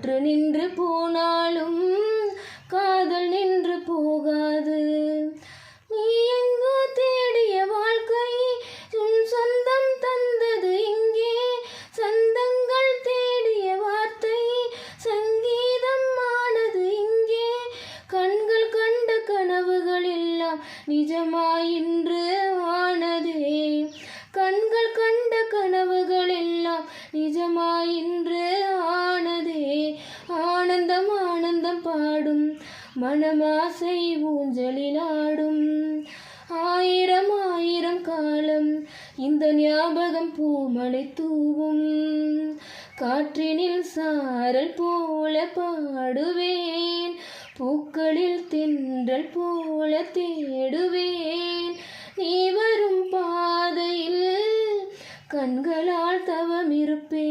காற்று நின்று போனாலும் காதல் நின்று போகாது. நீ எங்கோ தேடிய வாழ்க்கை உன் சொந்தம் தந்தது இங்கே. சந்தங்கள் தேடிய வார்த்தை சங்கீதம் ஆனது இங்கே. கண்கள் கண்ட கனவுகள் எல்லாம் நிஜமாயின்று ஆனதே. கண்கள் கண்ட கனவுகள் எல்லாம் நிஜமாயின்று ஆனதே. ஆனந்தம் ஆனந்தம் பாடும் மனமாசை ஊஞ்சலிலாடும். ஆயிரம் ஆயிரம் காலம் இந்த ஞாபகம் பூமழை தூவும். காற்றினில் சாரல் போல பாடுவேன், பூக்களில் தென்றல் போல தேடுவேன். நீ வரும் பாதையில் கண்களால் தவமிருப்பேன்.